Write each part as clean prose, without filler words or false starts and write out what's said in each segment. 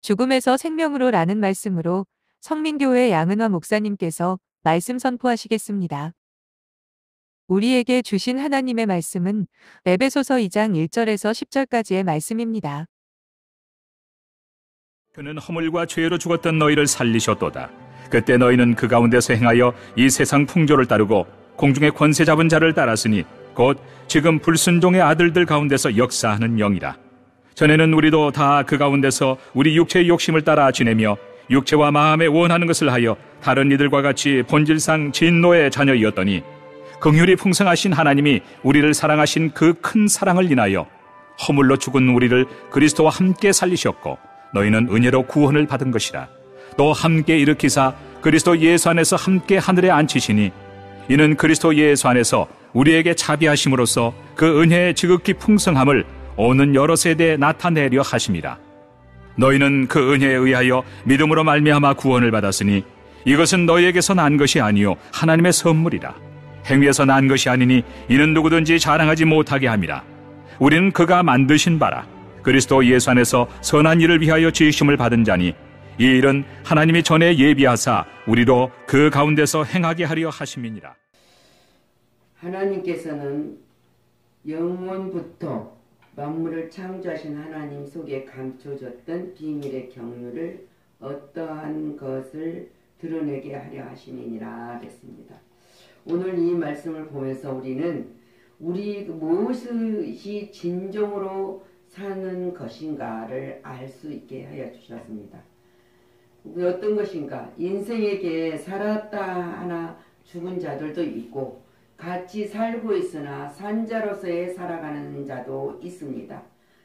죽음에서 생명으로 라는 말씀으로 성민교회 양은화 목사님께서 말씀 선포하시겠습니다. 우리에게 주신 하나님의 말씀은 에베소서 2장 1절에서 10절까지의 말씀입니다. 그는 허물과 죄로 죽었던 너희를 살리셨도다. 그때 너희는 그 가운데서 행하여 이 세상 풍조를 따르고 공중의 권세 잡은 자를 따랐으니 곧 지금 불순종의 아들들 가운데서 역사하는 영이라. 전에는 우리도 다 그 가운데서 우리 육체의 욕심을 따라 지내며 육체와 마음에 원하는 것을 하여 다른 이들과 같이 본질상 진노의 자녀이었더니 긍휼이 풍성하신 하나님이 우리를 사랑하신 그 큰 사랑을 인하여 허물로 죽은 우리를 그리스도와 함께 살리셨고 너희는 은혜로 구원을 받은 것이라. 또 함께 일으키사 그리스도 예수 안에서 함께 하늘에 앉히시니 이는 그리스도 예수 안에서 우리에게 자비하심으로써 그 은혜의 지극히 풍성함을 오는 여러 세대에 나타내려 하심이라. 너희는 그 은혜에 의하여 믿음으로 말미암아 구원을 받았으니 이것은 너희에게서 난 것이 아니요 하나님의 선물이라. 행위에서 난 것이 아니니 이는 누구든지 자랑하지 못하게 함이라. 우리는 그가 만드신 바라 그리스도 예수 안에서 선한 일을 위하여 지으심을 받은 자니 이 일은 하나님이 전에 예비하사 우리로 그 가운데서 행하게 하려 하심이니라. 하나님께서는 영원부터 만물을 창조하신 하나님 속에 감춰졌던 비밀의 경륜을 어떠한 것을 드러내게 하려 하심이니라 했습니다. 오늘 이 말씀을 보면서 우리는 우리 무엇이 진정으로 사는 것인가를 알 수 있게 하여 주셨습니다. 어떤 것인가? 인생에게 살았다 하나 죽은 자들도 있고 같이 살고 있으나 산자로서의 살아가는 자도 있습니다.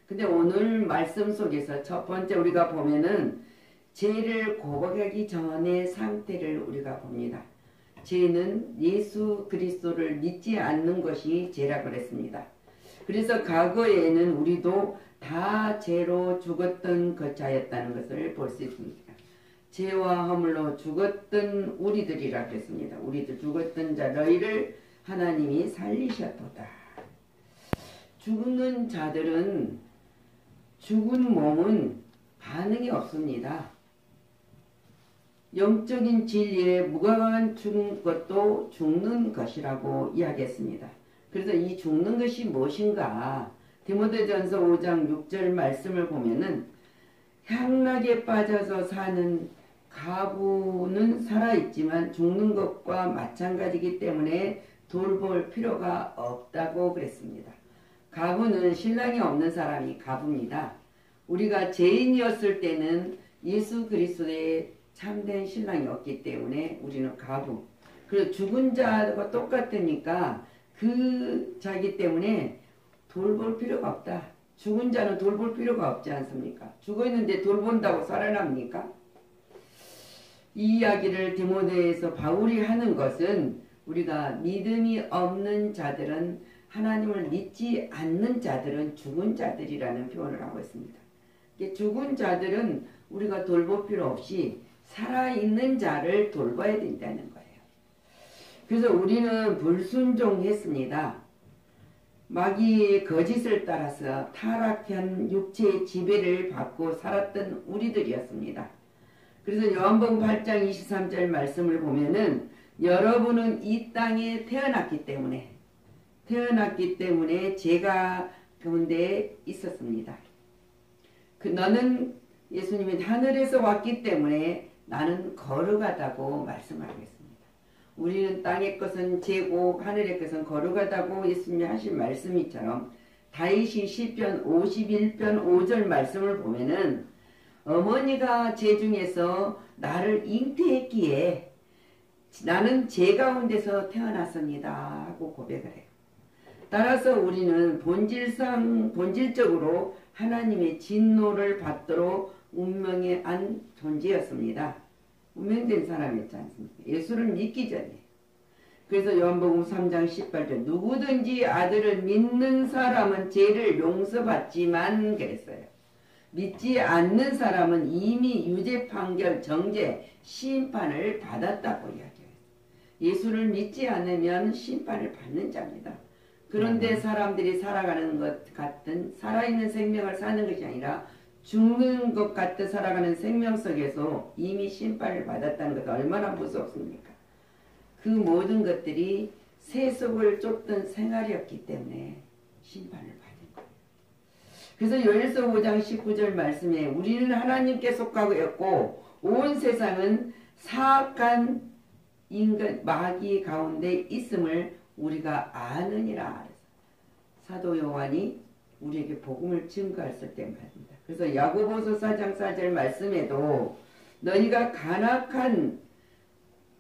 근데 오늘 말씀 속에서 첫 번째 우리가 보면은 죄를 고백하기 전의 상태를 우리가 봅니다. 죄는 예수 그리스도를 믿지 않는 것이 죄라고 그랬습니다. 그래서 과거에는 우리도 다 죄로 죽었던 자였다는 것을 볼 수 있습니다. 죄와 허물로 죽었던 우리들이라 그랬습니다. 우리들 죽었던 자 너희를 하나님이 살리셨도다. 죽는 자들은 죽은 몸은 반응이 없습니다. 영적인 진리에 무관한 죽은 것도 죽는 것이라고 이야기했습니다. 그래서 이 죽는 것이 무엇인가? 디모데전서 5장 6절 말씀을 보면은 향락에 빠져서 사는 가부는 살아있지만 죽는 것과 마찬가지이기 때문에 돌볼 필요가 없다고 그랬습니다. 가부는 신랑이 없는 사람이 가부입니다. 우리가 죄인이었을 때는 예수 그리스도의 참된 신랑이 없기 때문에 우리는 가부. 그리고 죽은 자와 똑같으니까 그 자기 때문에 돌볼 필요가 없다. 죽은 자는 돌볼 필요가 없지 않습니까? 죽어있는데 돌본다고 살아납니까? 이 이야기를 디모데에서 바울이 하는 것은 우리가 믿음이 없는 자들은 하나님을 믿지 않는 자들은 죽은 자들이라는 표현을 하고 있습니다. 죽은 자들은 우리가 돌볼 필요 없이 살아있는 자를 돌봐야 된다는 거예요. 그래서 우리는 불순종했습니다. 마귀의 거짓을 따라서 타락한 육체의 지배를 받고 살았던 우리들이었습니다. 그래서 요한복음 8장 23절 말씀을 보면은 여러분은 이 땅에 태어났기 때문에 죄가 가운데 있었습니다. 너는 예수님이 하늘에서 왔기 때문에 나는 거룩하다고 말씀하겠습니다. 우리는 땅의 것은 죄고 하늘의 것은 거룩하다고 예수님이 하신 말씀이처럼 다윗이 시편 51편 5절 말씀을 보면은 어머니가 죄 중에서 나를 잉태했기에 나는 죄 가운데서 태어났습니다 하고 고백을 해요. 따라서 우리는 본질적으로 하나님의 진노를 받도록 운명에 안 존재였습니다. 운명된 사람이었지 않습니까? 예수를 믿기 전에. 그래서 요한복음 3장 18절 누구든지 아들을 믿는 사람은 죄를 용서받지만 그랬어요. 믿지 않는 사람은 이미 유죄 판결, 정죄, 심판을 받았다고 이야기해요. 예수를 믿지 않으면 심판을 받는 자입니다. 그런데 사람들이 살아가는 것 같은 살아있는 생명을 사는 것이 아니라 죽는 것 같아 살아가는 생명 속에서 이미 심판을 받았다는 것도 얼마나 무섭습니까? 그 모든 것들이 세속을 쫓던 생활이었기 때문에 심판을 받은 거예요. 그래서 요엘서 5장 19절 말씀에 우리는 하나님께 속하고 있고 온 세상은 사악한 인간 마귀 가운데 있음을 우리가 아느니라. 사도 요한이 우리에게 복음을 증거했을 때 말입니다. 그래서 야고보서 4장 4절 말씀에도 너희가 간악한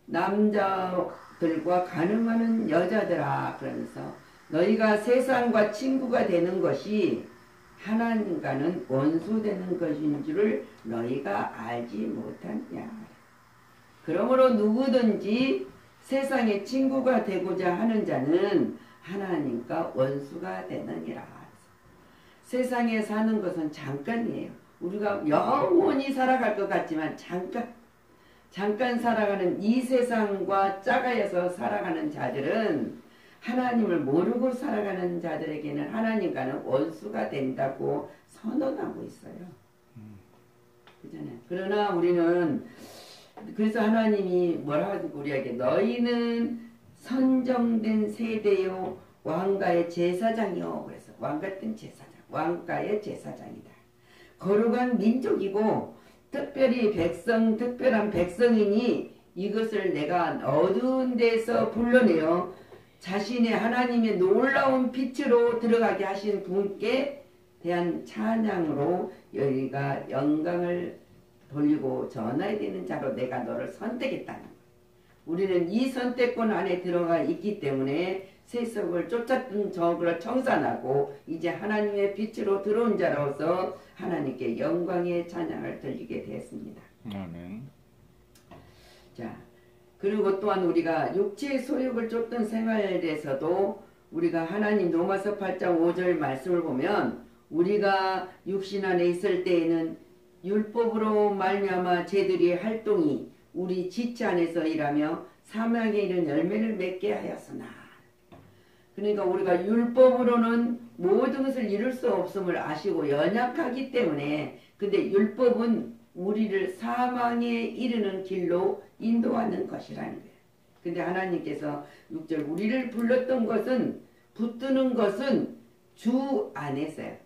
남자들과 간음하는 여자들아 그러면서 너희가 세상과 친구가 되는 것이 하나님과는 원수되는 것인 줄을 너희가 알지 못하냐. 그러므로 누구든지 세상의 친구가 되고자 하는 자는 하나님과 원수가 되느니라. 세상에 사는 것은 잠깐이에요. 우리가 영원히 살아갈 것 같지만 잠깐 살아가는 이 세상과 짝하여서 살아가는 자들은 하나님을 모르고 살아가는 자들에게는 하나님과는 원수가 된다고 선언하고 있어요. 그잖아요. 그러나 우리는 그래서 하나님이 뭐라 하고 우리에게 너희는 선정된 세대요 왕가의 제사장이요. 그래서 왕 같은 제사장, 왕가의 제사장이다. 거룩한 민족이고 특별한 백성이니 이것을 내가 어두운 데서 불러내어 자신의 하나님의 놀라운 빛으로 들어가게 하신 분께 대한 찬양으로 여기가 영광을 돌리고 전해야 되는 자로 내가 너를 선택했다는 거예요. 우리는 이 선택권 안에 들어가 있기 때문에 세속을 쫓았던 적을 청산하고 이제 하나님의 빛으로 들어온 자로서 하나님께 영광의 찬양을 드리게 되었습니다. 아멘. 자, 그리고 또한 우리가 육체의 소욕을 쫓던 생활에서도 우리가 하나님 로마서 8장 5절 말씀을 보면 우리가 육신 안에 있을 때에는 율법으로 말미암아 제들의 활동이 우리 지체 안에서 일하며 사망에 이른 열매를 맺게 하였으나 그러니까 우리가 율법으로는 모든 것을 이룰 수 없음을 아시고 연약하기 때문에 근데 율법은 우리를 사망에 이르는 길로 인도하는 것이라는 거예요. 근데 하나님께서 6절 우리를 불렀던 것은 붙드는 것은 주 안에서요.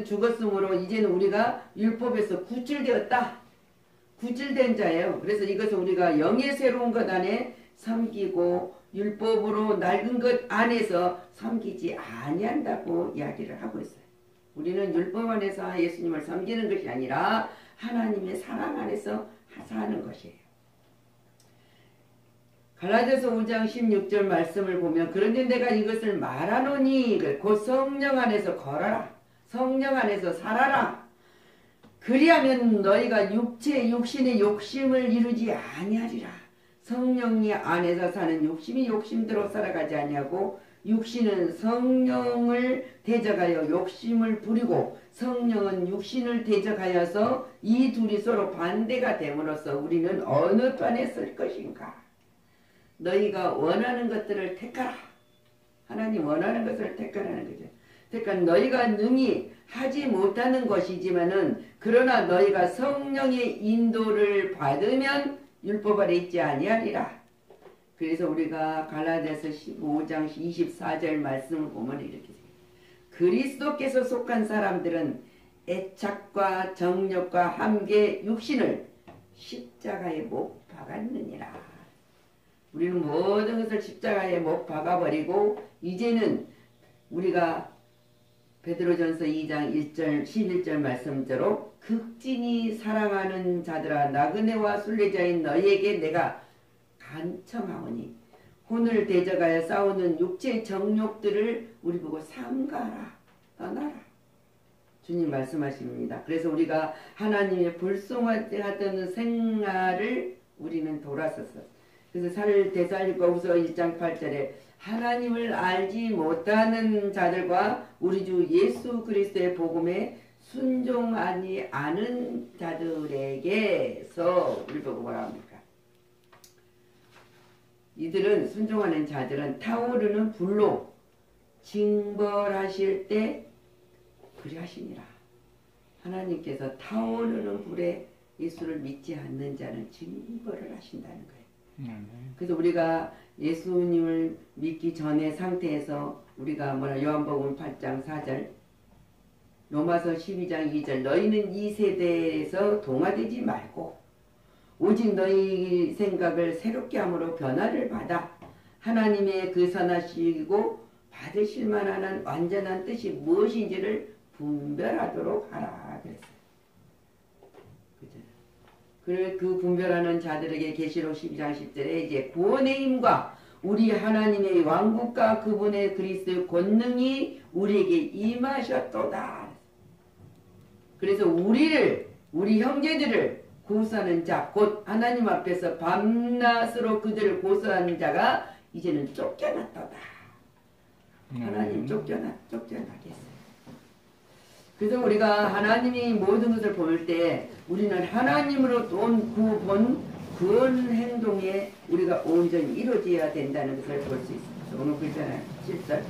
죽었으므로 이제는 우리가 율법에서 구출되었다. 구출된 자예요. 그래서 이것은 우리가 영의 새로운 것 안에 섬기고 율법으로 낡은 것 안에서 섬기지 아니한다고 이야기를 하고 있어요. 우리는 율법 안에서 예수님을 섬기는 것이 아니라 하나님의 사랑 안에서 사는 것이에요. 갈라디아서 5장 16절 말씀을 보면 그런데 내가 이것을 말하노니 곧 성령 안에서 걸어라. 성령 안에서 살아라. 그리하면 너희가 육신의 욕심을 이루지 아니하리라. 성령이 안에서 사는 욕심이 욕심대로 살아가지 아니하고 육신은 성령을 대적하여 욕심을 부리고 성령은 육신을 대적하여서 이 둘이 서로 반대가 됨으로써 우리는 어느 편에 설 것인가. 너희가 원하는 것들을 택하라. 하나님 원하는 것을 택하라는 거죠. 그러니까 너희가 능히 하지 못하는 것이지만은 그러나 너희가 성령의 인도를 받으면 율법 아래 있지 아니하리라. 그래서 우리가 갈라디아서 15장 24절 말씀을 보면 이렇게 돼요. 그리스도께서 속한 사람들은 애착과 정욕과 함께 육신을 십자가에 못 박았느니라. 우리는 모든 것을 십자가에 못 박아버리고 이제는 우리가 베드로전서 2장 1절 11절 말씀대로 극진히 사랑하는 자들아 나그네와 순례자인 너희에게 내가 간청하오니 혼을 대적하여 싸우는 육체의 정욕들을 우리 보고 삼가라 떠나라. 주님 말씀하십니다. 그래서 우리가 하나님의 불송하던 생활을 우리는 돌아섰어. 그래서 데살리가후서 1장 8절에 하나님을 알지 못하는 자들과 우리 주 예수 그리스도의 복음에 순종하지 않은 자들에게서 우리 보고 뭐라 합니까? 이들은 순종하는 자들은 타오르는 불로 징벌하실 때 그리하시니라. 하나님께서 타오르는 불에 예수를 믿지 않는 자는 징벌을 하신다는 거예요. 그래서 우리가 예수님을 믿기 전의 상태에서 우리가 요한복음 8장 4절, 로마서 12장 2절, 너희는 이 세대에서 동화되지 말고 오직 너희 생각을 새롭게 함으로 변화를 받아 하나님의 그 선하시고 받으실 만한 완전한 뜻이 무엇인지를 분별하도록 하라 그랬어요. 그래, 그 분별하는 자들에게 계시록 12장 10절에 이제 구원의 힘과 우리 하나님의 왕국과 그분의 그리스도의 권능이 우리에게 임하셨도다. 그래서 우리 형제들을 고소하는 자, 곧 하나님 앞에서 밤낮으로 그들을 고소하는 자가 이제는 쫓겨났도다. 하나님 쫓겨나겠어요. 그래서 우리가 하나님이 모든 것을 볼 때 우리는 하나님으로 구원 행동에 우리가 온전히 이루어져야 된다는 것을 볼 수 있습니다. 오늘 그랬잖아요. 10절.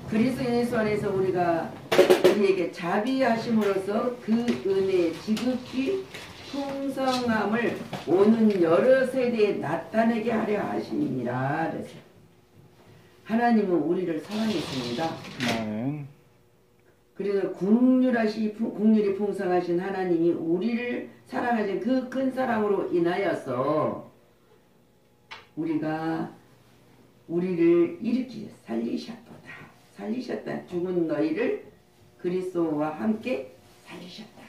그리스도 예수 안에서 우리에게 자비하심으로써 그 은혜의 지극히 풍성함을 오는 여러 세대에 나타내게 하려 하심이니라. 그래서 하나님은 우리를 사랑했습니다. 그래서 국률이 풍성하신 하나님이 우리를 사랑하신 그 큰 사랑으로 인하여서 우리를 일으키셔 살리셨다. 죽은 너희를 그리스도와 함께 살리셨다.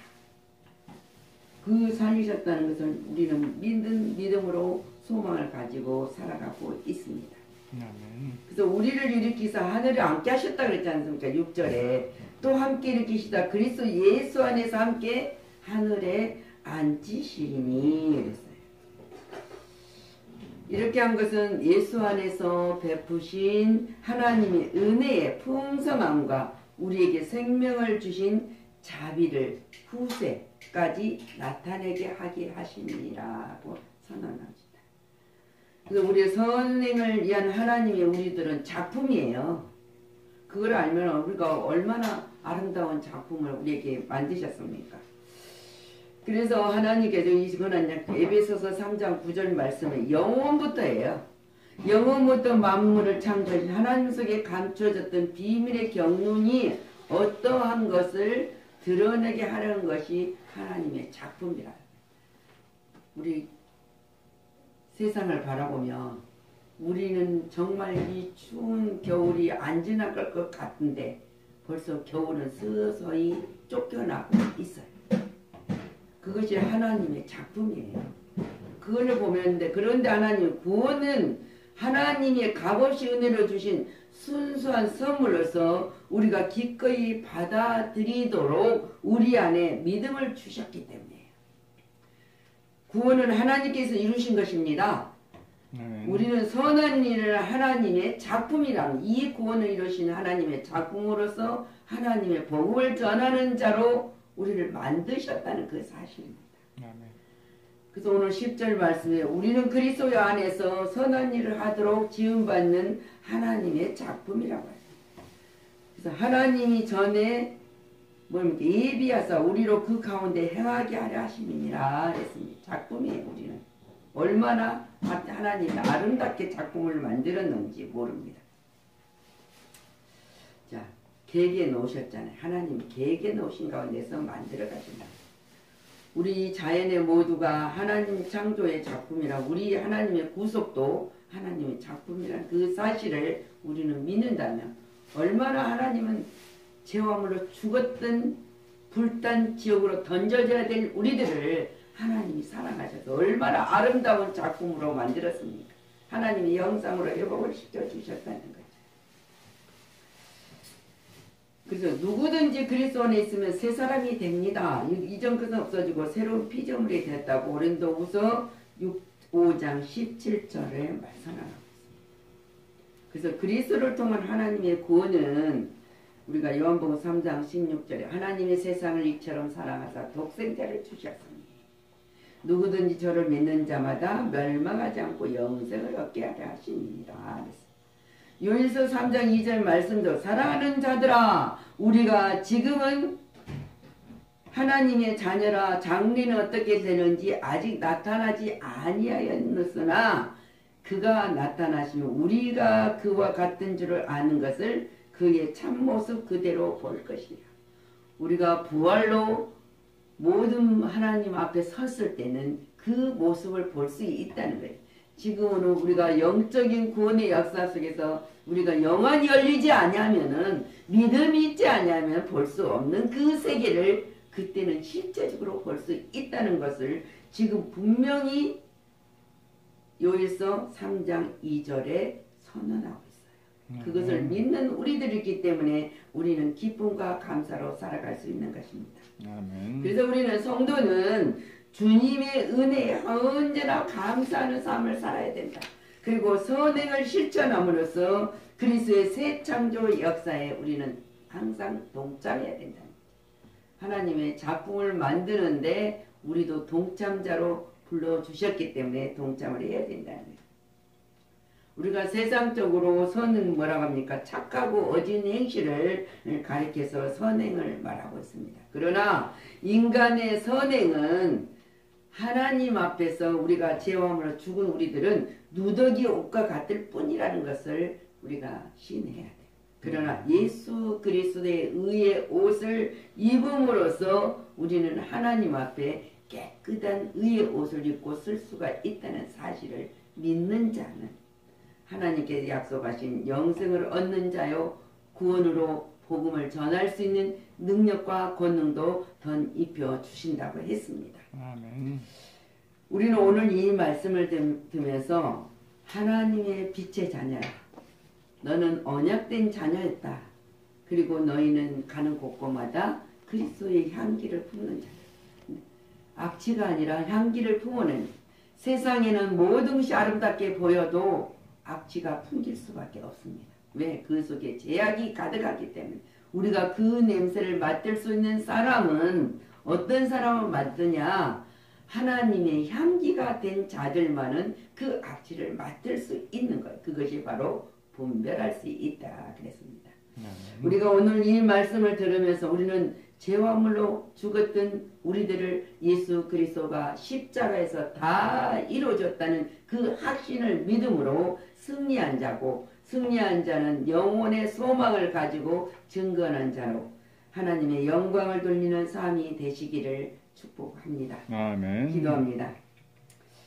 그 살리셨다는 것을 우리는 믿음으로 소망을 가지고 살아가고 있습니다. 그래서 우리를 일으키사 하늘에 앉게 하셨다 그랬지 않습니까? 6절에 또 함께 일으키시다 그리스도 예수 안에서 함께 하늘에 앉히시리니 그랬어요. 이렇게 한 것은 예수 안에서 베푸신 하나님의 은혜의 풍성함과 우리에게 생명을 주신 자비를 후세까지 나타내게 하게 하심이라고 선언합니다. 그래서 우리의 선행을 위한 하나님의 우리들은 작품이에요. 그걸 알면 우리가 얼마나 아름다운 작품을 우리에게 만드셨습니까? 그래서 하나님께서 이거는 에베소서 3장 9절 말씀은 영원부터예요. 영원부터 만물을 창조하신 하나님 속에 감춰졌던 비밀의 경륜이 어떠한 것을 드러내게 하려는 것이 하나님의 작품이라. 우리 세상을 바라보면 우리는 정말 이 추운 겨울이 안 지나갈 것 같은데 벌써 겨울은 서서히 쫓겨나고 있어요. 그것이 하나님의 작품이에요. 그걸 보면 그런데 하나님 구원은 하나님의 값없이 은혜로 주신 순수한 선물로서 우리가 기꺼이 받아들이도록 우리 안에 믿음을 주셨기 때문이에요. 구원은 하나님께서 이루신 것입니다. 우리는 선한 일을 하나님의 작품이라는 이 구원을 이루신 하나님의 작품으로서 하나님의 복음을 전하는 자로 우리를 만드셨다는 그 사실입니다. 그래서 오늘 10절 말씀에 우리는 그리스도 안에서 선한 일을 하도록 지음받는 하나님의 작품이라고 하죠. 그래서 하나님이 전에 예비하사 우리로 그 가운데 행하게 하려 하심이니라 했습니다. 작품이에요. 우리는 얼마나 하나님이 아름답게 작품을 만들었는지 모릅니다. 자, 계획에 놓으셨잖아요. 하나님이 계획에 놓으신 가운데서 만들어 가신다. 우리 자연의 모두가 하나님 창조의 작품이라 우리 하나님의 구속도 하나님의 작품이라는 그 사실을 우리는 믿는다면 얼마나 하나님은 죄화물로 죽었던 불단 지옥으로 던져져야 될 우리들을 하나님이 사랑하셔서 얼마나 아름다운 작품으로 만들었습니까? 하나님의 영상으로 회복을 시켜주셨다는 거죠. 그래서 누구든지 그리스도 안에 있으면 새 사람이 됩니다. 이전 것은 없어지고 새로운 피조물이 됐다고 고린도후서 5장 17절에 말씀하고 있습니다. 그래서 그리스도를 통한 하나님의 구원은 우리가 요한복음 3장 16절에 하나님의 세상을 이처럼 사랑하사 독생자를 주셨으니 누구든지 저를 믿는 자마다 멸망하지 않고 영생을 얻게 하려 하십니다. 요일서 3장 2절 말씀도 사랑하는 자들아 우리가 지금은 하나님의 자녀라 장래는 어떻게 되는지 아직 나타나지 아니하였으나 그가 나타나시면 우리가 그와 같은 줄을 아는 것을 그의 참모습 그대로 볼 것이라. 우리가 부활로 모든 하나님 앞에 섰을 때는 그 모습을 볼 수 있다는 거예요. 지금은 우리가 영적인 구원의 역사 속에서 우리가 영안이 열리지 아니하면은 믿음이 있지 아니하면 볼 수 없는 그 세계를 그때는 실제적으로 볼 수 있다는 것을 지금 분명히 요일서 3장 2절에 선언하고 있어요. 그것을 믿는 우리들이기 때문에 우리는 기쁨과 감사로 살아갈 수 있는 것입니다. 아멘. 그래서 우리는 성도는 주님의 은혜에 언제나 감사하는 삶을 살아야 된다. 그리고 선행을 실천함으로써 그리스도의 새 창조 역사에 우리는 항상 동참해야 된다. 하나님의 작품을 만드는데 우리도 동참자로 불러주셨기 때문에 동참을 해야 된다는 거예요. 우리가 세상적으로 선은 뭐라고 합니까? 착하고 어진 행실을 가리켜서 선행을 말하고 있습니다. 그러나 인간의 선행은 하나님 앞에서 우리가 죄함으로 죽은 우리들은 누더기 옷과 같을 뿐이라는 것을 우리가 시인해야 돼요. 그러나 예수 그리스도의 의의 옷을 입음으로써 우리는 하나님 앞에 깨끗한 의의 옷을 입고 쓸 수가 있다는 사실을 믿는 자는 하나님께서 약속하신 영생을 얻는 자요 구원으로 복음을 전할 수 있는 능력과 권능도 덧입혀 주신다고 했습니다. 아멘. 우리는 오늘 이 말씀을 들으면서 하나님의 빛의 자녀라. 너는 언약된 자녀였다. 그리고 너희는 가는 곳곳마다 그리스도의 향기를 품는 자다. 악취가 아니라 향기를 품어낸 세상에는 모든 것이 아름답게 보여도 악취가 풍길 수밖에 없습니다. 왜? 그 속에 제약이 가득하기 때문에 우리가 그 냄새를 맡을 수 있는 사람은 어떤 사람을 맡느냐? 하나님의 향기가 된 자들만은 그 악취를 맡을 수 있는 거예요. 그것이 바로 분별할 수 있다 그랬습니다. 우리가 오늘 이 말씀을 들으면서 우리는 죄화물로 죽었던 우리들을 예수 그리스도가 십자가에서 다 이루어졌다는 그 확신을 믿음으로 승리한 자고 승리한 자는 영혼의 소망을 가지고 증거하는 자로 하나님의 영광을 돌리는 삶이 되시기를 축복합니다. 아멘. 기도합니다.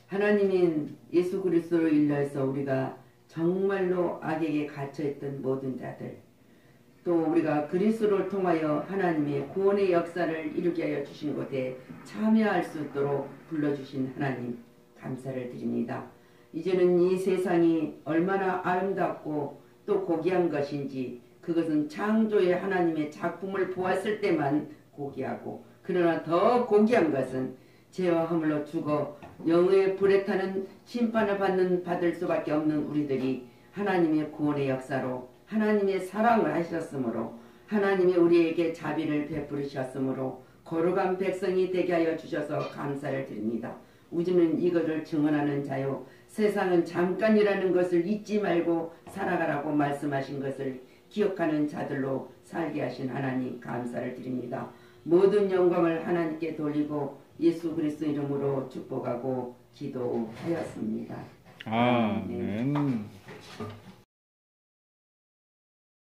하나님인 예수 그리스도로 인해서 우리가 정말로 악에게 갇혀있던 모든 자들 또 우리가 그리스도를 통하여 하나님의 구원의 역사를 이루게 하여 주신 곳에 참여할 수 있도록 불러주신 하나님 감사를 드립니다. 이제는 이 세상이 얼마나 아름답고 또 고귀한 것인지 그것은 창조의 하나님의 작품을 보았을 때만 고귀하고 그러나 더 고귀한 것은 죄와 허물로 죽어 영의 불에 타는 심판을 받을 수밖에 없는 우리들이 하나님의 구원의 역사로 하나님의 사랑을 하셨으므로 하나님이 우리에게 자비를 베푸르셨으므로 거룩한 백성이 되게 하여 주셔서 감사를 드립니다. 우리는 이것을 증언하는 자요 세상은 잠깐이라는 것을 잊지 말고 살아가라고 말씀하신 것을 기억하는 자들로 살게 하신 하나님 감사를 드립니다. 모든 영광을 하나님께 돌리고 예수 그리스도 이름으로 축복하고 기도하였습니다. 아멘.